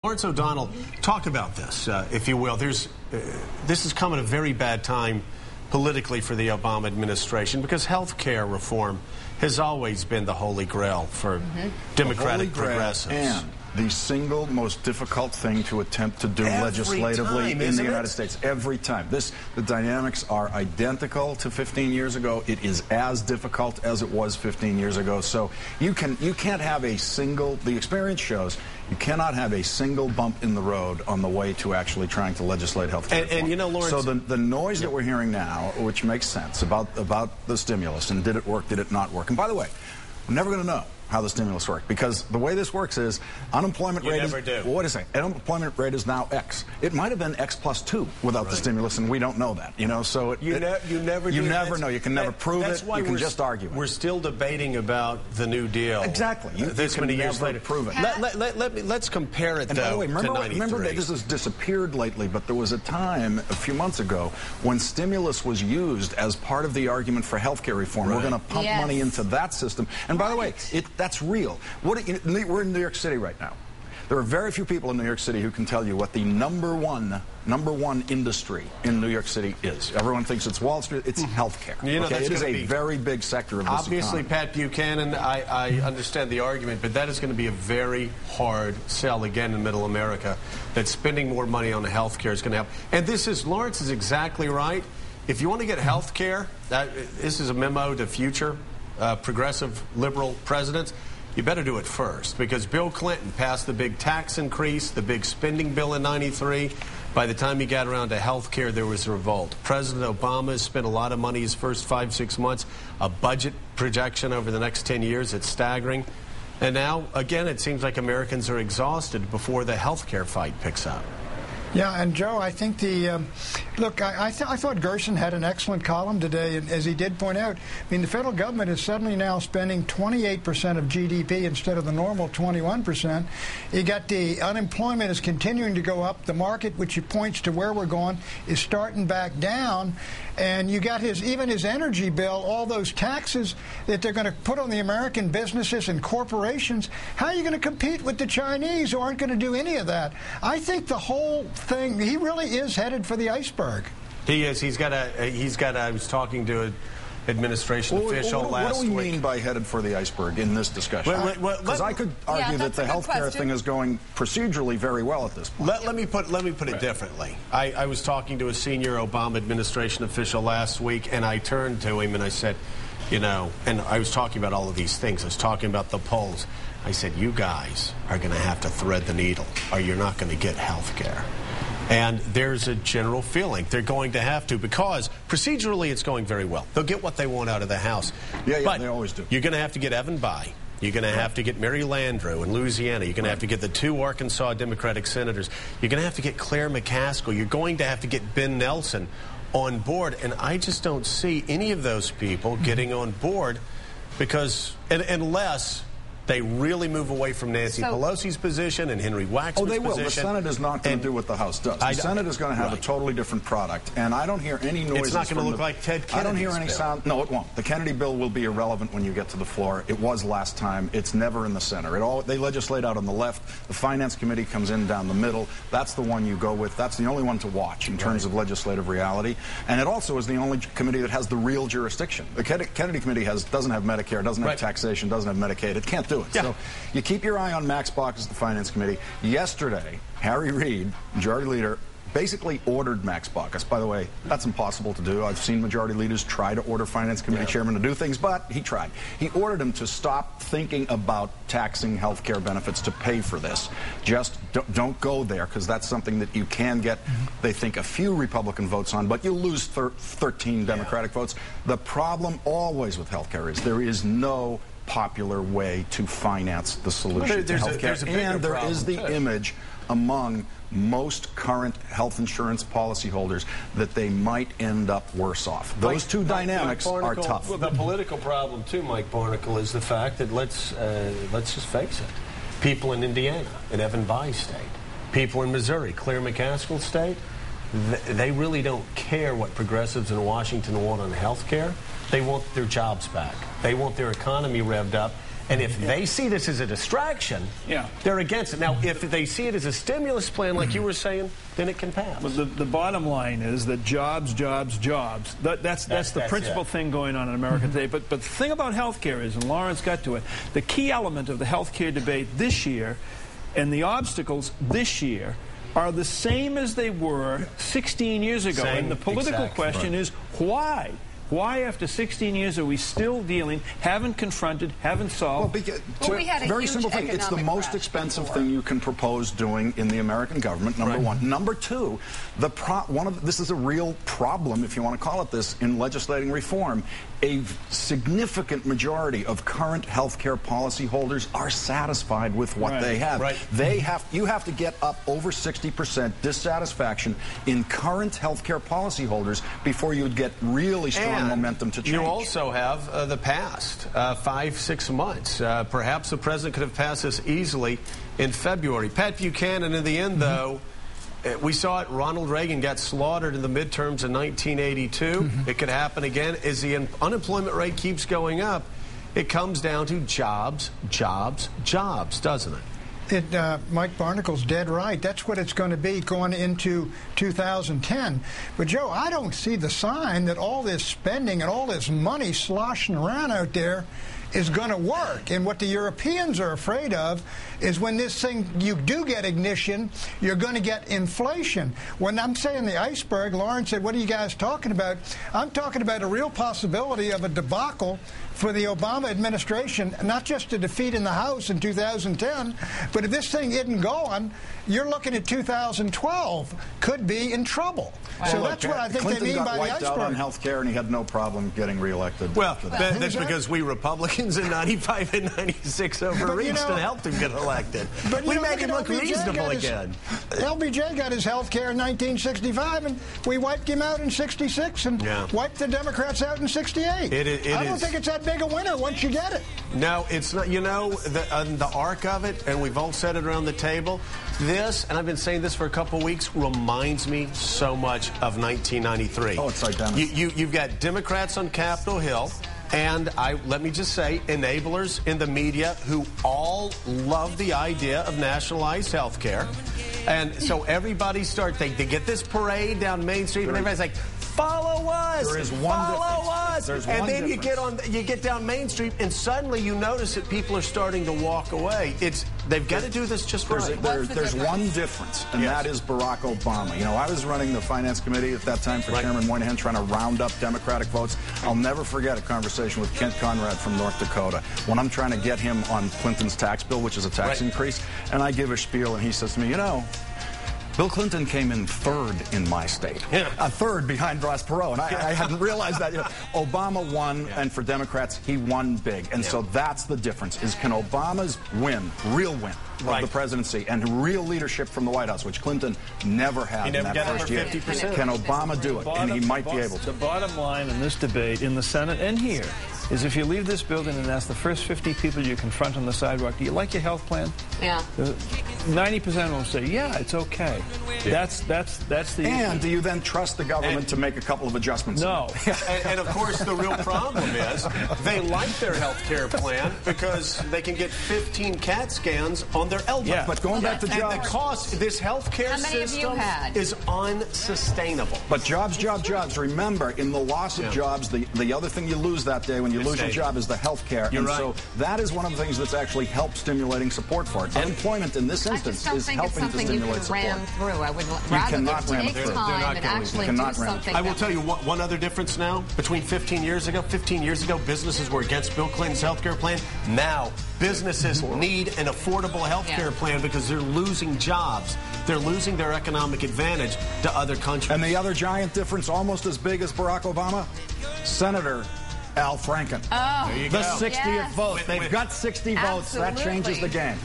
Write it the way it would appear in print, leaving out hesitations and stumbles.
Lawrence O'Donnell, talk about this, if you will. This has come at a very bad time politically for the Obama administration because health care reform has always been the holy grail for Democratic progressives. And the single most difficult thing to attempt to do legislatively in the United States. Every time. The dynamics are identical to 15 years ago. It is as difficult as it was 15 years ago. So you can't have a single, the experience shows, you cannot have a single bump in the road on the way to actually trying to legislate health care reform. And you know, Lawrence, so the noise that we're hearing now, which makes sense about the stimulus and did it work, did it not work? And by the way, we're never going to know how the stimulus worked, because the way this works is unemployment rate is, well, wait a second, unemployment rate is now X. It might have been X plus 2 without the stimulus, and we don't know that. You know, so you never know. You can never prove it. You can just argue it. We're still debating about the New Deal. Exactly. This many years later, prove it. Let's compare it. And by the way, to 93. remember that this has disappeared lately, but there was a time a few months ago when stimulus was used as part of the argument for health care reform. We're going to pump money into that system. And by the way, that's real. We're in New York City right now. There are very few people in New York City who can tell you what the number one industry in New York City is. Everyone thinks it's Wall Street. It's healthcare. You know, okay? It is a very big sector of this obviously, economy. Pat Buchanan, I understand the argument, but that is going to be a very hard sell again in Middle America, that spending more money on healthcare is going to help. And Lawrence is exactly right. If you want to get healthcare, this is a memo to future progressive liberal presidents. You better do it first, because Bill Clinton passed the big tax increase, the big spending bill in '93. By the time he got around to health care, there was a revolt. President Obama has spent a lot of money his first 5-6 months. A budget projection over the next 10 years, it's staggering. And now, again, it seems like Americans are exhausted before the health care fight picks up. Yeah, and Joe, I think look, I thought Gerson had an excellent column today, and as he did point out, I mean, the federal government is suddenly now spending 28% of GDP instead of the normal 21%. You got the unemployment is continuing to go up. The market, which points to where we're going, is starting back down. And you got even his energy bill, all those taxes that they're going to put on the American businesses and corporations. How are you going to compete with the Chinese who aren't going to do any of that? I think the whole thing, he really is headed for the iceberg. He is. I was talking to an administration official last week. What do we mean by headed for the iceberg in this discussion? Because I could argue that the health care thing is going procedurally very well at this point. Let me put it differently. I was talking to a senior Obama administration official last week, and I turned to him and I said, you know, and I was talking about all of these things. I was talking about the polls. I said, you guys are going to have to thread the needle, or you're not going to get health care. And there's a general feeling they're going to have to, because procedurally it's going very well. They'll get what they want out of the House. Yeah, but they always do. You're going to have to get Evan Bayh. You're going to have to get Mary Landrieu in Louisiana. You're going to have to get the 2 Arkansas Democratic senators. You're going to have to get Claire McCaskill. You're going to have to get Ben Nelson on board. And I just don't see any of those people getting on board, because unless they really move away from Nancy Pelosi's position and Henry Waxman's position. Oh, they will. The Senate is not going to do what the House does. The Senate is going to have a totally different product, and I don't hear any noises. It's not going to look like Ted Kennedy's I don't hear any bill. sound. No, it won't. The Kennedy bill will be irrelevant when you get to the floor. It was last time. It's never in the center. They legislate out on the left. The Finance Committee comes in down the middle. That's the one you go with. That's the only one to watch in terms of legislative reality. And it also is the only committee that has the real jurisdiction. The Kennedy Committee doesn't have Medicare, doesn't have taxation, doesn't have Medicaid. It can't do it. Yeah. So you keep your eye on Max Baucus, the Finance Committee. Yesterday, Harry Reid, Majority Leader, basically ordered Max Baucus. By the way, that's impossible to do. I've seen Majority Leaders try to order Finance Committee chairmen to do things, but he tried. He ordered him to stop thinking about taxing health care benefits to pay for this. Just don't go there, because that's something that you can get, they think, a few Republican votes on, but you'll lose 13 Democratic votes. The problem always with health care is there is no popular way to finance the solution to health care. And there is the image among most current health insurance policyholders that they might end up worse off. Those two dynamics are tough. Well, the political problem, too, Mike Barnacle, is the fact that let's just face it. People in Indiana, in Evan Bayh's state, people in Missouri, Claire McCaskill's state, they really don't care what progressives in Washington want on health care. They want their jobs back. They want their economy revved up. And if they see this as a distraction, they're against it. Now, if they see it as a stimulus plan, like you were saying, then it can pass. But the bottom line is that jobs, jobs, jobs. That's the principal thing going on in America today. But the thing about health care is, and Lawrence got to it, the key element of the health care debate this year and the obstacles this year are the same as they were 16 years ago. And the political question is, why? Why, after 16 years, are we still dealing, haven't confronted, haven't solved? Well, we had a very simple thing. It's the most expensive thing you can propose doing in the American government, number one. Number two, this is a real problem, if you want to call it this, in legislating reform. A significant majority of current health care policyholders are satisfied with what they have. You have to get up over 60% dissatisfaction in current health care policyholders before you would get really strong momentum to change. You also have the past 5-6 months. Perhaps the president could have passed this easily in February. Pat Buchanan, in the end, though, we saw it. Ronald Reagan got slaughtered in the midterms in 1982. It could happen again. As the unemployment rate keeps going up, it comes down to jobs, jobs, jobs, doesn't it? Mike Barnicle's dead right. That's what it's going to be going into 2010. But, Joe, I don't see the sign that all this spending and all this money sloshing around out there is going to work. And what the Europeans are afraid of is when this thing, you do get ignition, you're going to get inflation. When I'm saying the iceberg, Lawrence said, what are you guys talking about? I'm talking about a real possibility of a debacle for the Obama administration, not just a defeat in the House in 2010, but if this thing isn't going, you're looking at 2012 could be in trouble. So that's what I think Clinton they mean got by the wiped iceberg. out on health care, and he had no problem getting reelected. Well, that's because we Republicans in 95 and 96 overreached and helped him get elected. But we made him look reasonable again. LBJ got his health care in 1965, and we wiped him out in 66 and wiped the Democrats out in 68. I don't think it's that big a winner once you get it. No, it's not. You know, the arc of it, and we've all said it around the table, this, and I've been saying this for a couple weeks, reminds me so much of 1993. Oh, it's identical. You've got Democrats on Capitol Hill, and let me just say, enablers in the media who all love the idea of nationalized health care. And so everybody they get this parade down Main Street, and everybody's like, follow us. There is one follow us. There's and one then difference. you get down Main Street, and suddenly you notice that people are starting to walk away. They've got to do this just right. There's one difference, and that is Barack Obama. You know, I was running the Finance Committee at that time for Chairman Moynihan, trying to round up Democratic votes. I'll never forget a conversation with Kent Conrad from North Dakota when I'm trying to get him on Clinton's tax bill, which is a tax increase, and I give a spiel, and he says to me, you know, Bill Clinton came in third in my state. A third behind Ross Perot. And I hadn't realized that. You know, Obama won, and for Democrats, he won big. And so that's the difference, is can Obama's real win of the presidency, and real leadership from the White House, which Clinton never had in that first year. 50%. Can Obama do it? And he might be able to. The bottom line in this debate, in the Senate and here, is if you leave this building and ask the first 50 people you confront on the sidewalk, do you like your health plan? 90% of them will say, yeah, it's okay. That's the And do you then trust the government to make a couple of adjustments? No. and of course, the real problem is they like their health care plan because they can get 15 CAT scans on their elbow. But going back to jobs. And the cost, this health care system is unsustainable. But jobs, jobs, jobs. Remember, in the loss of jobs, the other thing you lose that day when you lose your job is the health care. And so that is one of the things that's actually helped stimulating support for it. Unemployment in this instance is helping to stimulate support. Ram through. I would rather take time and actually do something. I will tell you one other difference now between 15 years ago. 15 years ago, businesses were against Bill Clinton's health care plan. Now, businesses need an affordable health care plan because they're losing jobs. They're losing their economic advantage to other countries. And the other giant difference, almost as big as Barack Obama, Senator Al Franken. Oh, the 60th vote. They've got 60 votes. That changes the game.